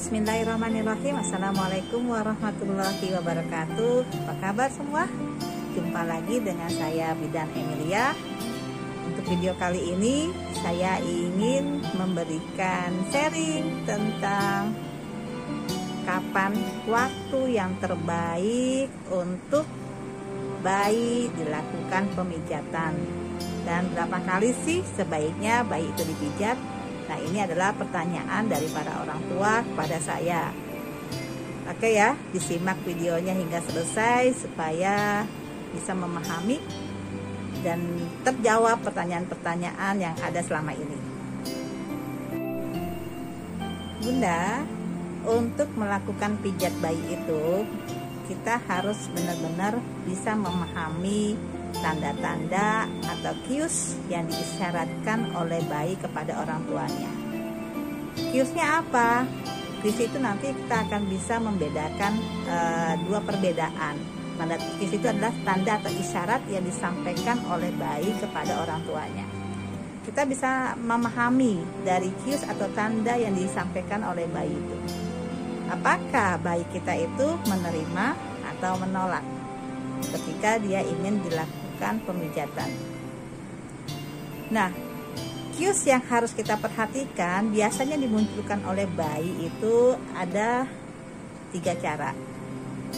Bismillahirrahmanirrahim. Assalamualaikum warahmatullahi wabarakatuh. Apa kabar semua? Jumpa lagi dengan saya Bidan Emilia. Untuk video kali ini saya ingin memberikan sharing tentang kapan waktu yang terbaik untuk bayi dilakukan pemijatan dan berapa kali sih sebaiknya bayi itu dipijat. Nah, ini adalah pertanyaan dari para orang tua kepada saya. Oke ya, disimak videonya hingga selesai supaya bisa memahami dan terjawab pertanyaan-pertanyaan yang ada selama ini. Bunda, untuk melakukan pijat bayi itu kita harus benar-benar bisa memahami tanda-tanda atau cues yang diisyaratkan oleh bayi kepada orang tuanya. Cuesnya apa? Cues itu nanti kita akan bisa membedakan dua perbedaan. Cues itu adalah tanda atau isyarat yang disampaikan oleh bayi kepada orang tuanya. Kita bisa memahami dari cues atau tanda yang disampaikan oleh bayi itu. Apakah bayi kita itu menerima atau menolak ketika dia ingin dilakukan pemijatan. Nah, cues yang harus kita perhatikan biasanya dimunculkan oleh bayi itu ada 3 cara.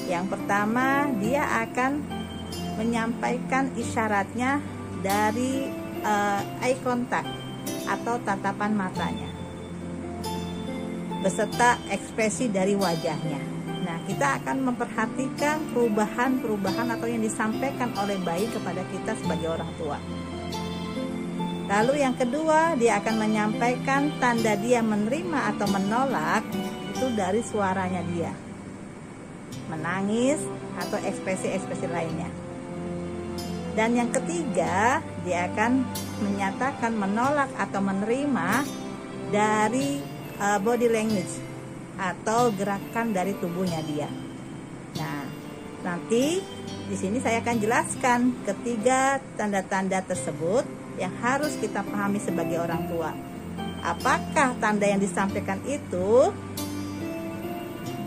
Yang pertama, dia akan menyampaikan isyaratnya dari eye contact atau tatapan matanya beserta ekspresi dari wajahnya. Nah, kita akan memperhatikan perubahan-perubahan atau yang disampaikan oleh bayi kepada kita sebagai orang tua. Lalu yang kedua, dia akan menyampaikan tanda dia menerima atau menolak itu dari suaranya dia. Menangis atau ekspresi-ekspresi lainnya. Dan yang ketiga, dia akan menyatakan menolak atau menerima dari body language atau gerakan dari tubuhnya dia. Nah, nanti di sini saya akan jelaskan ketiga tanda-tanda tersebut yang harus kita pahami sebagai orang tua. Apakah tanda yang disampaikan itu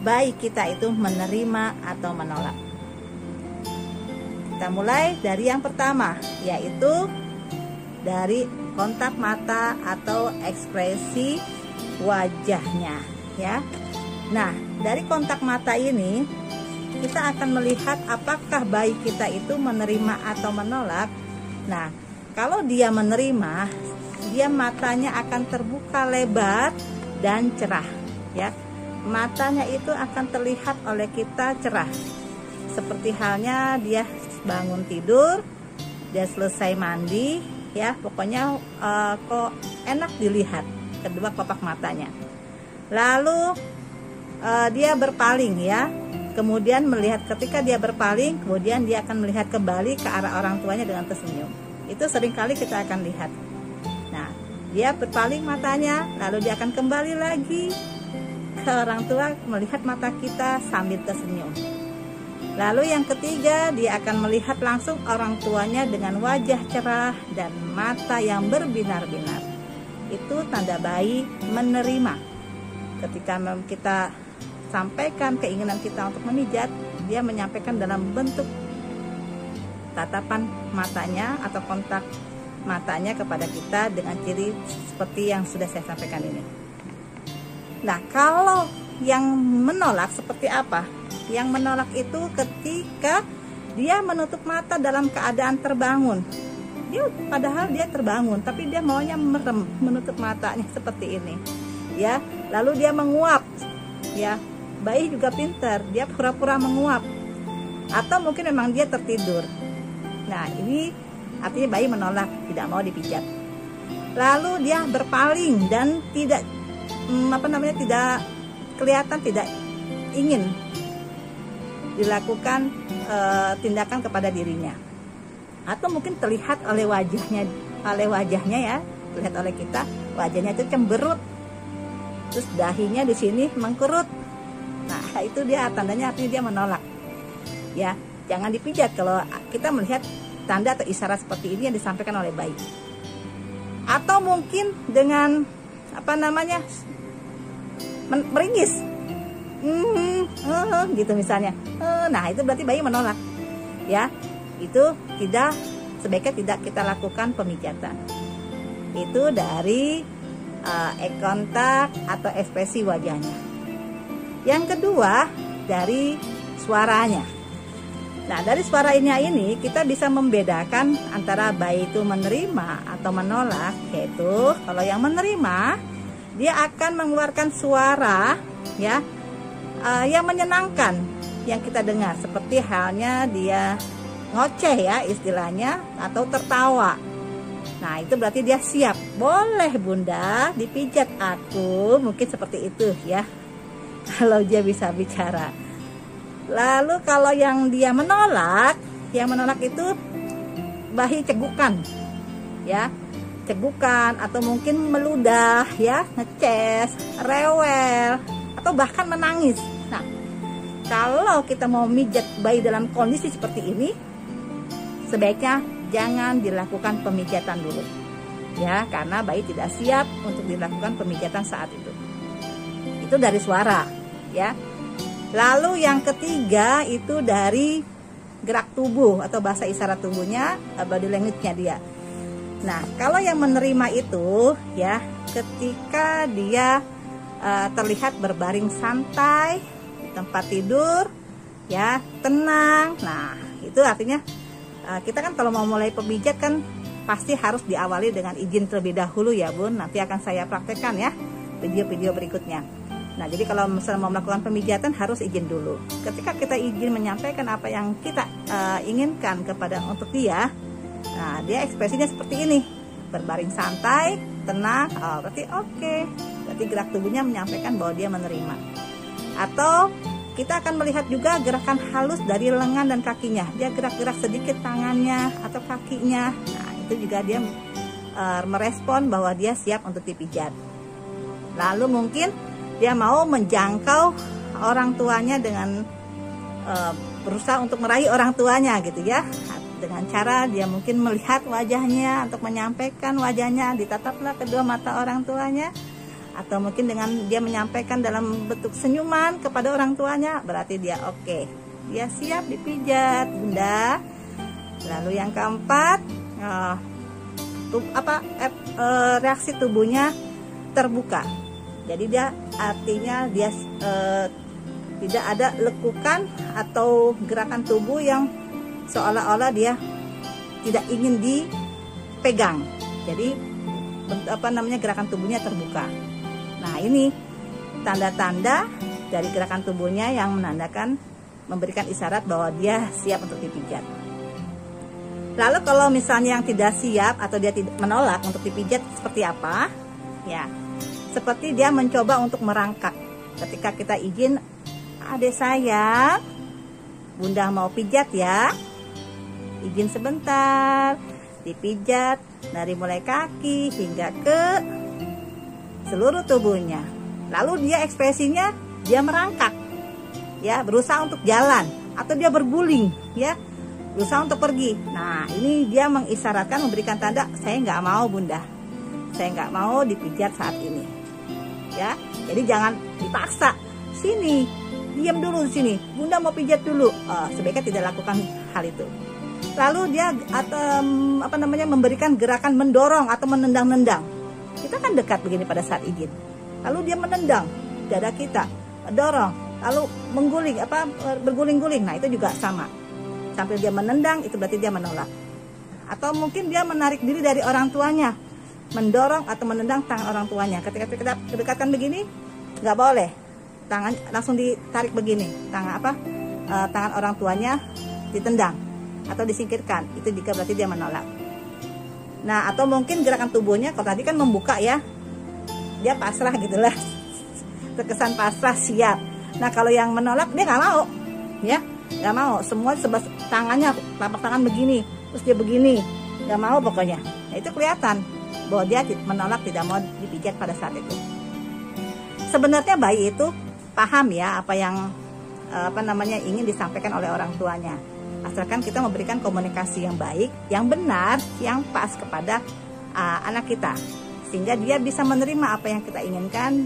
bayi kita itu menerima atau menolak? Kita mulai dari yang pertama, yaitu dari kontak mata atau ekspresi wajahnya, ya. Nah, dari kontak mata ini kita akan melihat apakah bayi kita itu menerima atau menolak. Nah, kalau dia menerima, dia matanya akan terbuka lebar dan cerah, ya. Matanya itu akan terlihat oleh kita cerah. Seperti halnya dia bangun tidur, dia selesai mandi, ya. Pokoknya kok enak dilihat kedua kelopak matanya. Lalu dia berpaling, ya. Kemudian melihat, ketika dia berpaling, kemudian dia akan melihat kembali ke arah orang tuanya dengan tersenyum. Itu seringkali kita akan lihat. Nah, dia berpaling matanya, lalu dia akan kembali lagi ke orang tua melihat mata kita sambil tersenyum. Lalu yang ketiga, dia akan melihat langsung orang tuanya dengan wajah cerah dan mata yang berbinar-binar. Itu tanda bayi menerima. Ketika kita sampaikan keinginan kita untuk memijat, dia menyampaikan dalam bentuk tatapan matanya atau kontak matanya kepada kita dengan ciri seperti yang sudah saya sampaikan ini. Nah, kalau yang menolak seperti apa? Yang menolak itu ketika dia menutup mata dalam keadaan terbangun. Padahal dia terbangun, tapi dia maunya merem, menutup matanya seperti ini, ya. Lalu dia menguap, ya. Bayi juga pintar, dia pura-pura menguap, atau mungkin memang dia tertidur. Nah, ini artinya bayi menolak, tidak mau dipijat. Lalu dia berpaling dan tidak tidak kelihatan, tidak ingin dilakukan tindakan kepada dirinya, atau mungkin terlihat oleh wajahnya, ya, terlihat oleh kita wajahnya itu cemberut, terus dahinya di sini mengkerut. Nah, itu dia tandanya, artinya dia menolak, ya. Jangan dipijat kalau kita melihat tanda atau isyarat seperti ini yang disampaikan oleh bayi. Atau mungkin dengan meringis, gitu misalnya. Nah itu berarti bayi menolak, ya. Itu sebaiknya tidak kita lakukan pemijatan. Itu dari eye contact atau ekspresi wajahnya. Yang kedua dari suaranya. Nah dari suaranya ini kita bisa membedakan antara bayi itu menerima atau menolak. Yaitu kalau yang menerima, dia akan mengeluarkan suara ya yang menyenangkan yang kita dengar, seperti halnya dia ngoceh ya istilahnya, atau tertawa. Nah itu berarti dia siap. Boleh bunda dipijat aku, mungkin seperti itu ya, kalau dia bisa bicara. Lalu kalau yang dia menolak, itu bayi cegukan ya, cegukan atau mungkin meludah ya, ngeces, rewel, atau bahkan menangis. Nah kalau kita mau mijat bayi dalam kondisi seperti ini, sebaiknya jangan dilakukan pemijatan dulu ya, karena bayi tidak siap untuk dilakukan pemijatan saat itu. Itu dari suara ya. Lalu yang ketiga itu dari gerak tubuh atau bahasa isyarat tubuhnya, body language-nya dia. Nah kalau yang menerima itu ya, ketika dia terlihat berbaring santai di tempat tidur ya, tenang. Nah itu artinya kita kan kalau mau mulai pemijat kan pasti harus diawali dengan izin terlebih dahulu ya bun. Nanti akan saya praktekkan ya video-video berikutnya. Nah jadi kalau misalnya mau melakukan pemijatan harus izin dulu. Ketika kita izin menyampaikan apa yang kita inginkan untuk dia, nah dia ekspresinya seperti ini, berbaring santai, tenang. Berarti oke. Berarti gerak tubuhnya menyampaikan bahwa dia menerima. Atau kita akan melihat juga gerakan halus dari lengan dan kakinya. Dia gerak-gerak sedikit tangannya atau kakinya. Nah itu juga dia merespon bahwa dia siap untuk dipijat. Lalu mungkin dia mau menjangkau orang tuanya dengan berusaha untuk meraih orang tuanya gitu ya, dengan cara dia mungkin melihat wajahnya untuk menyampaikan wajahnya, ditataplah kedua mata orang tuanya, atau mungkin dengan dia menyampaikan dalam bentuk senyuman kepada orang tuanya, berarti dia oke, dia siap dipijat bunda. Lalu yang keempat, reaksi tubuhnya terbuka. Jadi dia artinya dia tidak ada lekukan atau gerakan tubuh yang seolah-olah dia tidak ingin dipegang. Jadi gerakan tubuhnya terbuka. Nah ini tanda-tanda dari gerakan tubuhnya yang menandakan, memberikan isyarat bahwa dia siap untuk dipijat. Lalu kalau misalnya yang tidak siap atau dia tidak menolak untuk dipijat seperti apa? Ya, seperti dia mencoba untuk merangkak. Ketika kita izin, adek sayang, bunda mau pijat ya, izin sebentar, dipijat dari mulai kaki hingga ke seluruh tubuhnya. Lalu dia ekspresinya dia merangkak, ya, berusaha untuk jalan atau dia berguling, ya, berusaha untuk pergi. Nah ini dia mengisyaratkan, memberikan tanda, saya nggak mau bunda, saya nggak mau dipijat saat ini, ya. Jadi jangan dipaksa, sini, diam dulu di sini, bunda mau pijat dulu. Sebaiknya tidak lakukan hal itu. Lalu dia memberikan gerakan mendorong atau menendang-nendang. Kita kan dekat begini pada saat izin. Lalu dia menendang dada kita, dorong, lalu mengguling, berguling-guling. Nah itu juga sama. Sampai dia menendang, itu berarti dia menolak. Atau mungkin dia menarik diri dari orang tuanya, mendorong atau menendang tangan orang tuanya. Ketika kita kedekatan begini, nggak boleh. Tangan langsung ditarik begini, tangan orang tuanya ditendang atau disingkirkan. Itu juga berarti dia menolak. Nah atau mungkin gerakan tubuhnya, kalau tadi kan membuka ya, dia pasrah gitulah, terkesan pasrah, siap. Nah kalau yang menolak dia nggak mau, ya, nggak mau. Semua sebab tangannya, telapak tangan begini, terus dia begini, nggak mau pokoknya. Nah itu kelihatan bahwa dia menolak, tidak mau dipijat pada saat itu. Sebenarnya bayi itu paham ya apa yang ingin disampaikan oleh orang tuanya. Asalkan kita memberikan komunikasi yang baik, yang benar, yang pas kepada anak kita, sehingga dia bisa menerima apa yang kita inginkan.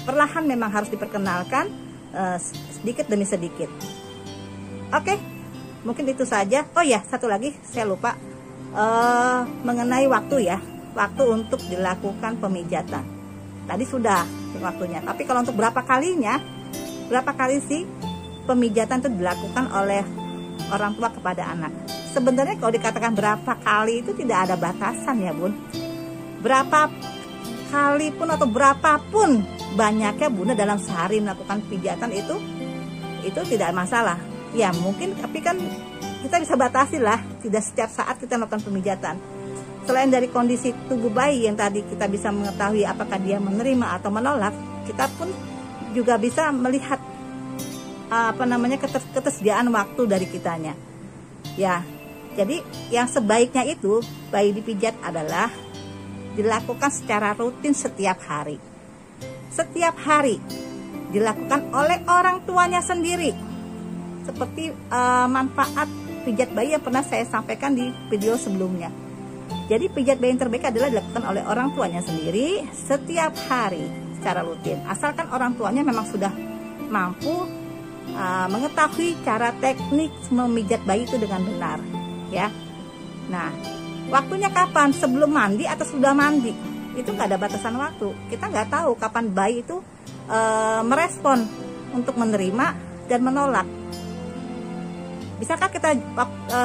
Perlahan memang harus diperkenalkan sedikit demi sedikit. Oke, mungkin itu saja. Oh ya, satu lagi saya lupa mengenai waktu ya, waktu untuk dilakukan pemijatan. Tadi sudah waktunya, tapi kalau untuk berapa kali sih pemijatan itu dilakukan oleh orang tua kepada anak? Sebenarnya kalau dikatakan berapa kali itu tidak ada batasan ya Bun. Berapa kali pun atau berapapun banyaknya Bunda dalam sehari melakukan pijatan itu tidak masalah. Ya mungkin, tapi kan kita bisa batasi lah, tidak setiap saat kita melakukan pemijatan. Selain dari kondisi tubuh bayi yang tadi kita bisa mengetahui apakah dia menerima atau menolak, kita pun juga bisa melihat ketersediaan waktu dari kitanya. Ya, jadi yang sebaiknya itu bayi dipijat adalah dilakukan secara rutin setiap hari. Setiap hari dilakukan oleh orang tuanya sendiri. Seperti manfaat pijat bayi yang pernah saya sampaikan di video sebelumnya. Jadi pijat bayi yang terbaik adalah dilakukan oleh orang tuanya sendiri setiap hari secara rutin. Asalkan orang tuanya memang sudah mampu mengetahui cara teknik memijat bayi itu dengan benar, ya. Nah, waktunya kapan? Sebelum mandi atau sudah mandi? Itu nggak ada batasan waktu. Kita nggak tahu kapan bayi itu merespon untuk menerima dan menolak. Bisakah kita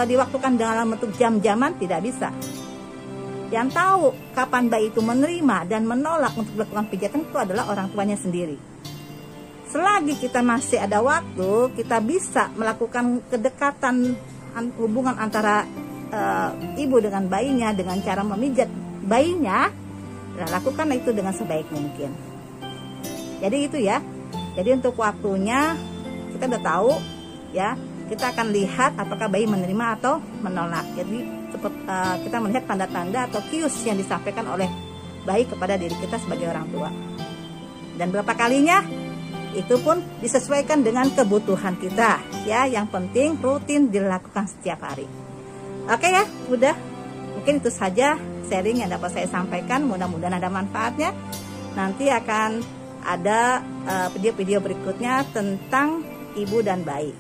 diwaktukan dalam bentuk jam-jaman? Tidak bisa. Yang tahu kapan bayi itu menerima dan menolak untuk melakukan pijatan itu adalah orang tuanya sendiri. Selagi kita masih ada waktu, kita bisa melakukan kedekatan hubungan antara ibu dengan bayinya dengan cara memijat bayinya. Nah, lakukan itu dengan sebaik mungkin. Jadi itu ya. Jadi untuk waktunya kita udah tahu ya. Kita akan lihat apakah bayi menerima atau menolak. Jadi kita melihat tanda-tanda atau cues yang disampaikan oleh bayi kepada diri kita sebagai orang tua. Dan berapa kalinya? Itu pun disesuaikan dengan kebutuhan kita ya. Yang penting rutin dilakukan setiap hari. Oke ya, udah. Mungkin itu saja sharing yang dapat saya sampaikan. Mudah-mudahan ada manfaatnya. Nanti akan ada video-video berikutnya tentang ibu dan bayi.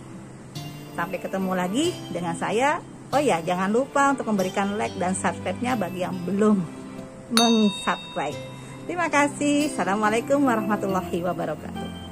Sampai ketemu lagi dengan saya. Oh ya, jangan lupa untuk memberikan like dan subscribe-nya bagi yang belum meng-subscribe. Terima kasih. Assalamualaikum warahmatullahi wabarakatuh.